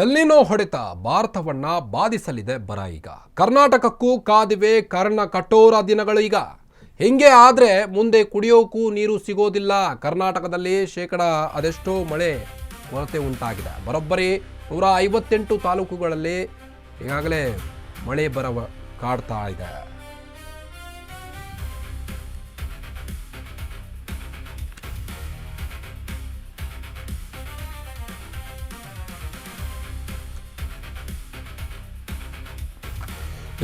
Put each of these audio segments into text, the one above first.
ಎಲ್ಲಿನೋ ಹೊಡೆತ ಭಾರತವನ್ನ ಬಾಧಿಸಲಿದೆ ಬರ ಈಗ. ಕರ್ನಾಟಕಕ್ಕೂ ಕಾದಿವೆ ಕರ್ಣ ಕಠೋರ ದಿನಗಳು ಈಗ. ಹಿಂಗೆ ಆದ್ರೆ ಮುಂದೆ ಕುಡಿಯೋಕ್ಕೂ ನೀರು ಸಿಗೋದಿಲ್ಲ. ಕರ್ನಾಟಕದಲ್ಲಿ ಅದೆಷ್ಟೋ ಮಳೆ ಕೊರತೆ ಉಂಟಾಗಿದೆ. ಬರೋಬ್ಬರಿ 158 ತಾಲೂಕುಗಳಲ್ಲಿ ಈಗಾಗಲೇ ಮಳೆ ಕಾಡ್ತಾ ಇದೆ.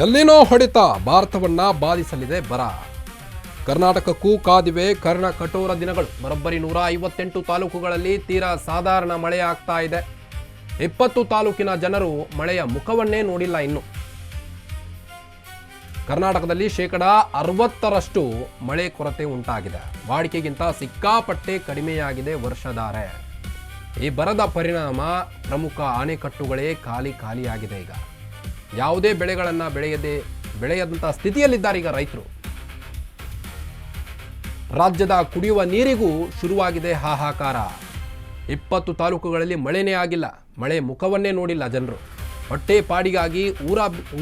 ಎಲ್ಲಿನೋ ಹೊಡೆತ ಭಾರತವನ್ನ ಬಾಧಿಸಲಿದೆ ಬರ. ಕರ್ನಾಟಕಕ್ಕೂ ಕಾದಿವೆ ಕರ್ಣ ಕಠೋರ ದಿನಗಳು. ಬರೋಬ್ಬರಿ 158 ತಾಲೂಕುಗಳಲ್ಲಿ ತೀರಾ ಸಾಧಾರಣ ಮಳೆ ಆಗ್ತಾ ಇದೆ. 20 ತಾಲೂಕಿನ ಜನರು ಮಳೆಯ ಮುಖವನ್ನೇ ನೋಡಿಲ್ಲ ಇನ್ನು. ಕರ್ನಾಟಕದಲ್ಲಿ 60% ಮಳೆ ಕೊರತೆ ಉಂಟಾಗಿದೆ. ವಾಡಿಕೆಗಿಂತ ಸಿಕ್ಕಾಪಟ್ಟೆ ಕಡಿಮೆಯಾಗಿದೆ ವರ್ಷಧಾರೆ. ಈ ಬರದ ಪರಿಣಾಮ ಪ್ರಮುಖ ಅಣೆಕಟ್ಟುಗಳೇ ಖಾಲಿಯಾಗಿದೆ ಈಗ. ಯಾವುದೇ ಬೆಳೆಗಳನ್ನು ಬೆಳೆಯದಂಥ ಸ್ಥಿತಿಯಲ್ಲಿದ್ದಾರೆ ಈಗ ರೈತರು. ರಾಜ್ಯದ ಕುಡಿಯುವ ನೀರಿಗೂ ಶುರುವಾಗಿದೆ ಹಾಹಾಕಾರ. 20 ತಾಲೂಕುಗಳಲ್ಲಿ ಮಳೆನೇ ಆಗಿಲ್ಲ. ಮಳೆ ಮುಖವನ್ನೇ ನೋಡಿಲ್ಲ ಜನರು. ಹೊಟ್ಟೆ ಪಾಡಿಗಾಗಿ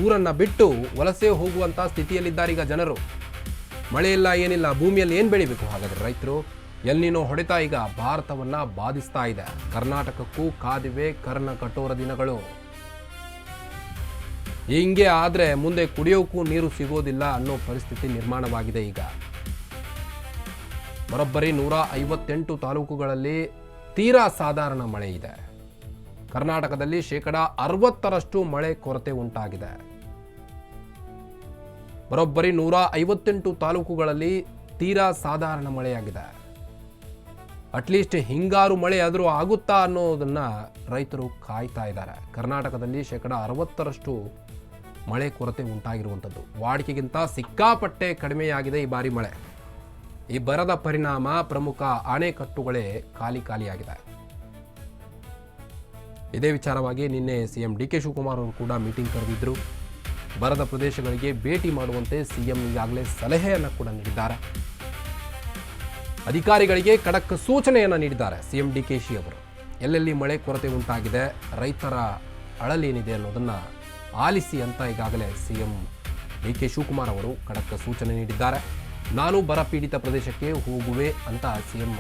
ಊರನ್ನ ಬಿಟ್ಟು ವಲಸೆ ಹೋಗುವಂಥ ಸ್ಥಿತಿಯಲ್ಲಿದ್ದಾರೆ ಈಗ ಜನರು. ಮಳೆ ಇಲ್ಲ, ಏನಿಲ್ಲ, ಭೂಮಿಯಲ್ಲಿ ಏನು ಬೆಳಿಬೇಕು ಹಾಗಾದ್ರೆ ರೈತರು? ಎಲ್ಲಿನೋ ಹೊಡೆತ ಈಗ ಭಾರತವನ್ನ ಬಾಧಿಸ್ತಾ ಇದೆ. ಕರ್ನಾಟಕಕ್ಕೂ ಕಾದಿವೆ ಕರ್ಣ ಕಠೋರ ದಿನಗಳು. ಹಿಂಗೆ ಆದರೆ ಮುಂದೆ ಕುಡಿಯೋಕ್ಕೂ ನೀರು ಸಿಗೋದಿಲ್ಲ ಅನ್ನೋ ಪರಿಸ್ಥಿತಿ ನಿರ್ಮಾಣವಾಗಿದೆ ಈಗ. ಬರೋಬ್ಬರಿ 158 ತಾಲೂಕುಗಳಲ್ಲಿ ತೀರಾ ಸಾಧಾರಣ ಮಳೆ ಇದೆ. ಕರ್ನಾಟಕದಲ್ಲಿ 60% ಮಳೆ ಕೊರತೆ ಉಂಟಾಗಿದೆ. ಬರೋಬ್ಬರಿ 158 ತಾಲೂಕುಗಳಲ್ಲಿ ತೀರಾ ಸಾಧಾರಣ ಮಳೆಯಾಗಿದೆ. ಅಟ್ಲೀಸ್ಟ್ ಹಿಂಗಾರು ಮಳೆ ಆದರೂ ಆಗುತ್ತಾ ಅನ್ನೋದನ್ನ ರೈತರು ಕಾಯ್ತಾ ಇದ್ದಾರೆ. ಕರ್ನಾಟಕದಲ್ಲಿ 60% ಮಳೆ ಕೊರತೆ ಉಂಟಾಗಿರುವಂಥದ್ದು. ವಾಡಿಕೆಗಿಂತ ಸಿಕ್ಕಾಪಟ್ಟೆ ಕಡಿಮೆಯಾಗಿದೆ ಈ ಬಾರಿ ಮಳೆ. ಈ ಬರದ ಪರಿಣಾಮ ಪ್ರಮುಖ ಅಣೆಕಟ್ಟುಗಳೇ ಖಾಲಿಯಾಗಿದೆ. ಇದೇ ವಿಚಾರವಾಗಿ ನಿನ್ನೆ ಸಿಎಂ ಡಿ ಕೆ ಶಿವಕುಮಾರ್ ಅವರು ಕೂಡ ಮೀಟಿಂಗ್ ಕರೆದಿದ್ದರು. ಬರದ ಪ್ರದೇಶಗಳಿಗೆ ಭೇಟಿ ಮಾಡುವಂತೆ ಸಿಎಂ ಈಗಾಗಲೇ ಸಲಹೆಯನ್ನು ಕೂಡ ನೀಡಿದ್ದಾರೆ. ಅಧಿಕಾರಿಗಳಿಗೆ ಖಡಕ್ ಸೂಚನೆಯನ್ನು ನೀಡಿದ್ದಾರೆ ಸಿಎಂ ಡಿ ಕೆ ಶಿ ಅವರು. ಎಲ್ಲೆಲ್ಲಿ ಮಳೆ ಕೊರತೆ ಉಂಟಾಗಿದೆ, ರೈತರ ಅಳಲೇನಿದೆ ಅನ್ನೋದನ್ನು ಆಲಿಸಿ ಅಂತ ಈಗಾಗಲೇ ಸಿಎಂ ಡಿ ಕೆ ಶಿವಕುಮಾರ್ ಅವರು ಖಡಕ್ ಸೂಚನೆ ನೀಡಿದ್ದಾರೆ. ನಾನು ಬರ ಪೀಡಿತ ಪ್ರದೇಶಕ್ಕೆ ಹೋಗುವೆ ಅಂತ ಸಿಎಂ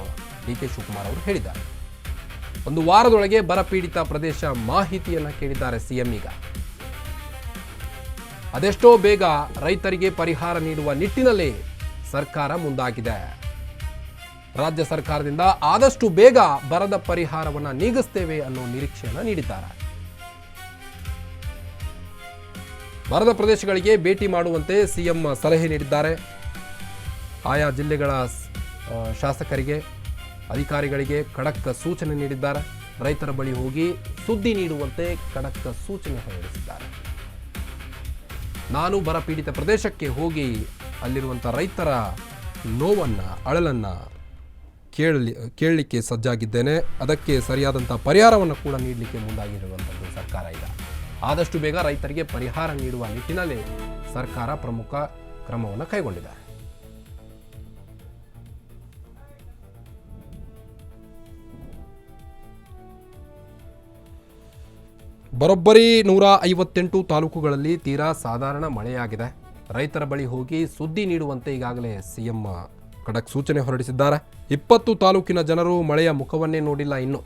ಡಿ ಕೆ ಶಿವಕುಮಾರ್ ಅವರು ಹೇಳಿದ್ದಾರೆ. 1 ವಾರದೊಳಗೆ ಬರ ಪೀಡಿತ ಪ್ರದೇಶ ಮಾಹಿತಿಯನ್ನು ಕೇಳಿದ್ದಾರೆ ಸಿಎಂ. ಈಗ ಅದೆಷ್ಟೋ ಬೇಗ ರೈತರಿಗೆ ಪರಿಹಾರ ನೀಡುವ ನಿಟ್ಟಿನಲ್ಲಿ ಸರ್ಕಾರ ಮುಂದಾಗಿದೆ. ರಾಜ್ಯ ಸರ್ಕಾರದಿಂದ ಆದಷ್ಟು ಬೇಗ ಬರದ ಪರಿಹಾರವನ್ನು ನೀಗಿಸ್ತೇವೆ ಅನ್ನೋ ನಿರೀಕ್ಷೆಯನ್ನು ನೀಡಿದ್ದಾರೆ. ಬರದ ಪ್ರದೇಶಗಳಿಗೆ ಭೇಟಿ ಮಾಡುವಂತೆ ಸಿಎಂ ಸಲಹೆ ನೀಡಿದ್ದಾರೆ. ಆಯಾ ಜಿಲ್ಲೆಗಳ ಶಾಸಕರಿಗೆ, ಅಧಿಕಾರಿಗಳಿಗೆ ಖಡಕ್ ಸೂಚನೆ ನೀಡಿದ್ದಾರೆ. ರೈತರ ಬಳಿ ಹೋಗಿ ಸುದ್ದಿ ನೀಡುವಂತೆ ಖಡಕ್ ಸೂಚನೆ ಹೊರಡಿಸಿದ್ದಾರೆ. ನಾನು ಬರ ಪೀಡಿತ ಪ್ರದೇಶಕ್ಕೆ ಹೋಗಿ ಅಲ್ಲಿರುವಂಥ ರೈತರ ನೋವನ್ನು, ಅಳಲನ್ನು ಕೇಳಲಿಕ್ಕೆ ಸಜ್ಜಾಗಿದ್ದೇನೆ. ಅದಕ್ಕೆ ಸರಿಯಾದಂಥ ಪರಿಹಾರವನ್ನು ಕೂಡ ನೀಡಲಿಕ್ಕೆ ಮುಂದಾಗಿರುವಂಥದ್ದು ಸರ್ಕಾರ. ಈಗ ಆದಷ್ಟು ಬೇಗ ರೈತರಿಗೆ ಪರಿಹಾರ ನೀಡುವ ನಿಟ್ಟಿನಲ್ಲಿ ಸರ್ಕಾರ ಪ್ರಮುಖ ಕ್ರಮವನ್ನು ಕೈಗೊಂಡಿದೆ. ಬರೋಬ್ಬರಿ 158 ತಾಲೂಕುಗಳಲ್ಲಿ ತೀರಾ ಸಾಧಾರಣ ಮಳೆಯಾಗಿದೆ. ರೈತರ ಬಳಿ ಹೋಗಿ ಸುದ್ದಿ ನೀಡುವಂತೆ ಈಗಾಗಲೇ ಸಿಎಂ ಖಡಕ್ ಸೂಚನೆ ಹೊರಡಿಸಿದ್ದಾರೆ. 20 ತಾಲೂಕಿನ ಜನರು ಮಳೆಯ ಮುಖವನ್ನೇ ನೋಡಿಲ್ಲ ಇನ್ನು.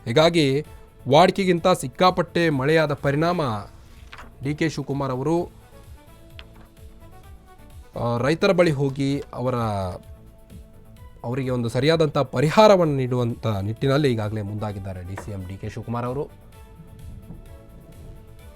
ಹೀಗಾಗಿ ವಾಡಿಕೆಗಿಂತ ಸಿಕ್ಕಾಪಟ್ಟೆ ಮಳೆಯಾದ ಪರಿಣಾಮ ಡಿ ಕೆ ಶಿವಕುಮಾರ್ ಅವರು ರೈತರ ಬಳಿ ಹೋಗಿ ಅವರಿಗೆ ಒಂದು ಸರಿಯಾದಂಥ ಪರಿಹಾರವನ್ನು ನೀಡುವಂಥ ನಿಟ್ಟಿನಲ್ಲಿ ಈಗಾಗಲೇ ಮುಂದಾಗಿದ್ದಾರೆ ಸಿಎಂ ಡಿ ಕೆ ಶಿವಕುಮಾರ್ ಅವರು.